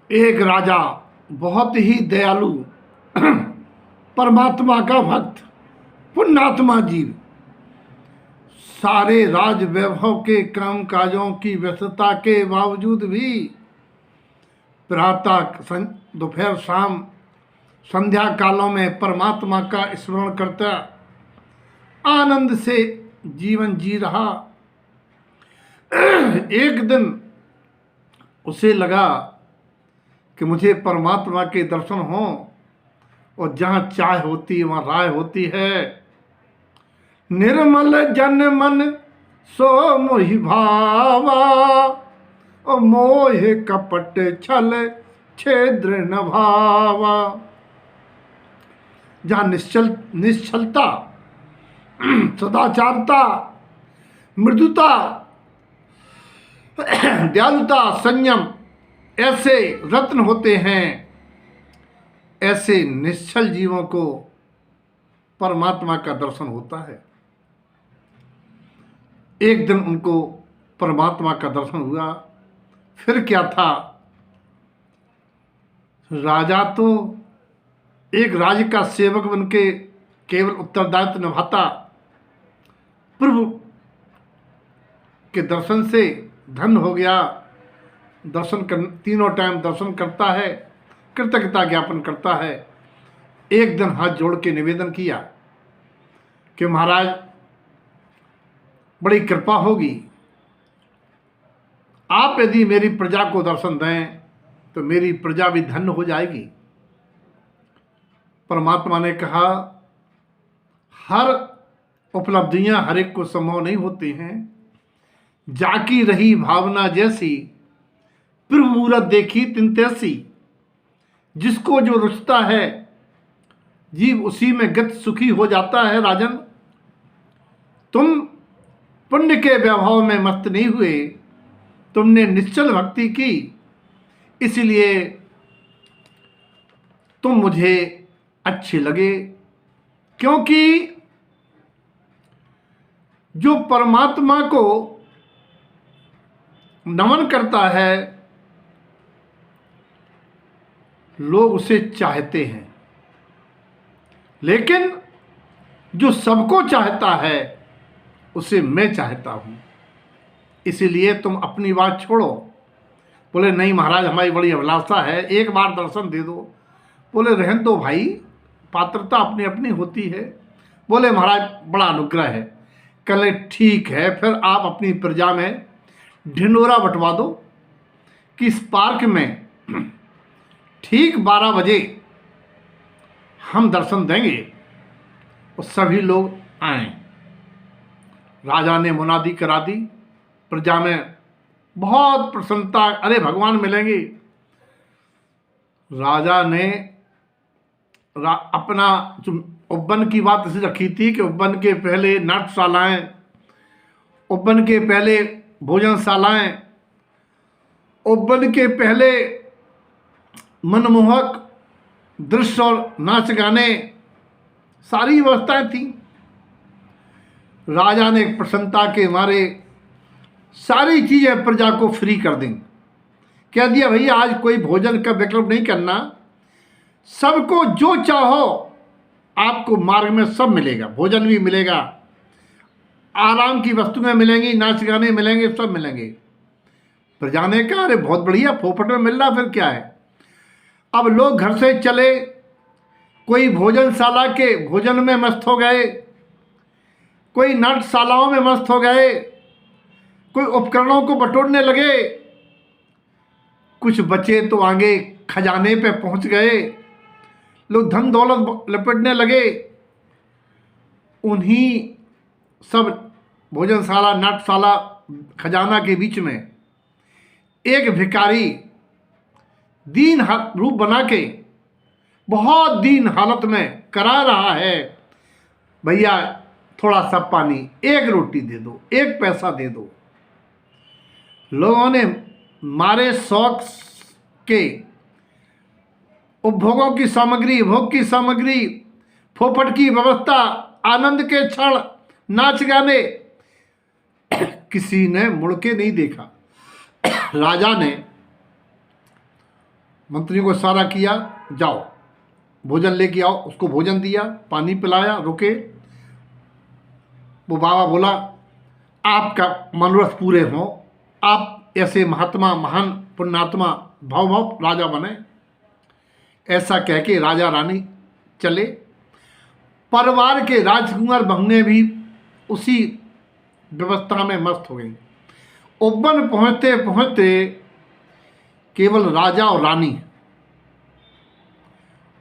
एक राजा बहुत ही दयालु परमात्मा का भक्त पुण्यात्मा जीव सारे राज वैभव के काम काजों की व्यस्तता के बावजूद भी प्रातः दोपहर शाम संध्या कालों में परमात्मा का स्मरण करता आनंद से जीवन जी रहा। एक दिन उसे लगा कि मुझे परमात्मा के दर्शन हों, और जहाँ चाय होती है वहाँ राय होती है। निर्मल जन मन सो मोहि भावा, और मोह कपट छल छेद्र न भावा। जहाँ निश्चलता सदाचारता मृदुता दयालुता संयम ऐसे रत्न होते हैं, ऐसे निश्चल जीवों को परमात्मा का दर्शन होता है। एक दिन उनको परमात्मा का दर्शन हुआ। फिर क्या था, राजा तो एक राज्य का सेवक बनके केवल उत्तरदायित्व निभाता, प्रभु के दर्शन से धन्य हो गया। दर्शन कर तीनों टाइम दर्शन करता है, कृतज्ञता ज्ञापन करता है। एक दिन हाथ जोड़ के निवेदन किया कि महाराज बड़ी कृपा होगी, आप यदि मेरी प्रजा को दर्शन दें तो मेरी प्रजा भी धन्य हो जाएगी। परमात्मा ने कहा, हर उपलब्धियां हर एक को संभव नहीं होती हैं। जाकी रही भावना जैसी, प्रभु मूरत देखी तिन तैसी। जिसको जो रुचता है जीव उसी में गत सुखी हो जाता है। राजन, तुम पुण्य के वैभव में मस्त नहीं हुए, तुमने निश्चल भक्ति की, इसलिए तुम मुझे अच्छे लगे। क्योंकि जो परमात्मा को नमन करता है लोग उसे चाहते हैं, लेकिन जो सबको चाहता है उसे मैं चाहता हूं। इसीलिए तुम अपनी बात छोड़ो। बोले नहीं महाराज, हमारी बड़ी अभिलाषा है, एक बार दर्शन दे दो। बोले रहने दो भाई, पात्रता अपनी अपनी होती है। बोले महाराज बड़ा अनुग्रह है। कल ठीक है, फिर आप अपनी प्रजा में ढिंडोरा बंटवा दो कि इस पार्क में ठीक 12 बजे हम दर्शन देंगे और सभी लोग आए। राजा ने मुनादी करा दी, प्रजा में बहुत प्रसन्नता, अरे भगवान मिलेंगे। राजा ने अपना जो उब्बन की बात ऐसी रखी थी कि उब्बन के पहले नाट्यशालाएं, उब्बन के पहले भोजनशालाएं, उब्बन के पहले मनमोहक दृश्य और नाच गाने, सारी व्यवस्थाएं थी। राजा ने प्रसन्नता के मारे सारी चीज़ें प्रजा को फ्री कर दें। कह दिया भैया आज कोई भोजन का विकल्प नहीं करना, सबको जो चाहो आपको मार्ग में सब मिलेगा। भोजन भी मिलेगा, आराम की वस्तुएं मिलेंगी, नाच गाने मिलेंगे, सब मिलेंगे। प्रजा ने कहा अरे बहुत बढ़िया, फोपट में मिल रहा, फिर क्या है। अब लोग घर से चले, कोई भोजनशाला के भोजन में मस्त हो गए, कोई नाट्यशालाओं में मस्त हो गए, कोई उपकरणों को बटोरने लगे। कुछ बचे तो आगे खजाने पे पहुंच गए, लोग धन दौलत लपेटने लगे। उन्हीं सब भोजनशाला नाट्यशाला खजाना के बीच में एक भिखारी दीन रूप बना के बहुत दीन हालत में करा रहा है, भैया थोड़ा सा पानी, एक रोटी दे दो, एक पैसा दे दो। लोगों ने मारे शौक के उपभोगों की सामग्री, भोग की सामग्री, फोपट की व्यवस्था, आनंद के क्षण, नाच गाने, किसी ने मुड़ के नहीं देखा। राजा ने मंत्री को इशारा किया, जाओ भोजन लेके आओ। उसको भोजन दिया, पानी पिलाया, रुके। वो बाबा बोला, आपका मनोरथ पूरे हों, आप ऐसे महात्मा, महान पुण्यात्मा, भाव राजा बने। ऐसा कह के राजा रानी चले। परिवार के राजकुमार बहुएं भी उसी व्यवस्था में मस्त हो गई। उब्बन पहुँचते पहुँचते केवल राजा और रानी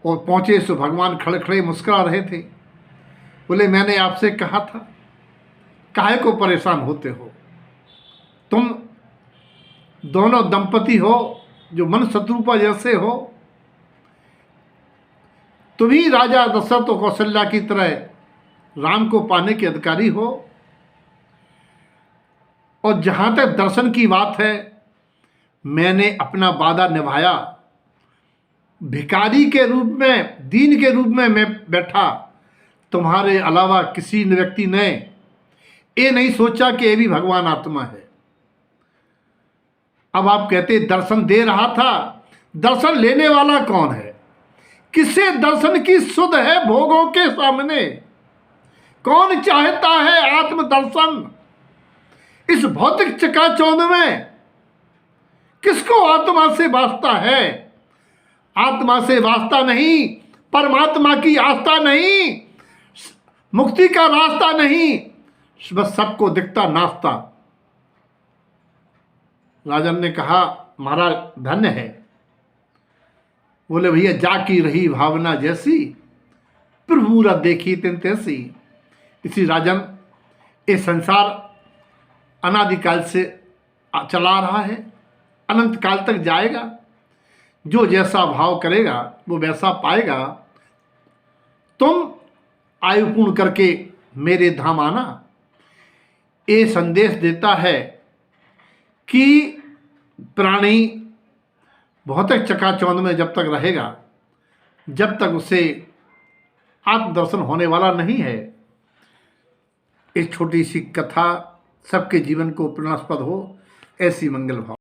और पहुँचे सो भगवान खड़े खड़े मुस्कुरा रहे थे। बोले, मैंने आपसे कहा था, काहे को परेशान होते हो? तुम दोनों दंपति हो जो मन शत्रुपा जैसे हो। तुम ही राजा दशरथ और कौशल्या की तरह राम को पाने के अधिकारी हो। और जहाँ तक दर्शन की बात है, मैंने अपना वादा निभाया। भिखारी के रूप में, दीन के रूप में मैं बैठा। तुम्हारे अलावा किसी व्यक्ति ने ये नहीं सोचा कि ये भी भगवान आत्मा है। अब आप कहते दर्शन दे रहा था, दर्शन लेने वाला कौन है? किसे दर्शन की सुध है भोगों के सामने? कौन चाहता है आत्मदर्शन इस भौतिक चकाचौंध में? किसको आत्मा से वास्ता है? आत्मा से वास्ता नहीं, परमात्मा की आस्था नहीं, मुक्ति का रास्ता नहीं, बस सबको दिखता नाश्ता। राजन ने कहा, महाराज धन्य है। बोले, भैया जाकी रही भावना जैसी, प्रभुरा देखी तिन तैसी। इसी राजन, ये संसार अनादिकाल से चला रहा है, अनंत काल तक जाएगा। जो जैसा भाव करेगा वो वैसा पाएगा। तुम आयु पूर्ण करके मेरे धाम आना। ये संदेश देता है कि प्राणी भौतिक चकाचौंध में जब तक रहेगा, जब तक उसे आत्मदर्शन होने वाला नहीं है। एक छोटी सी कथा सबके जीवन को प्रेरणास्पद हो, ऐसी मंगल भाव।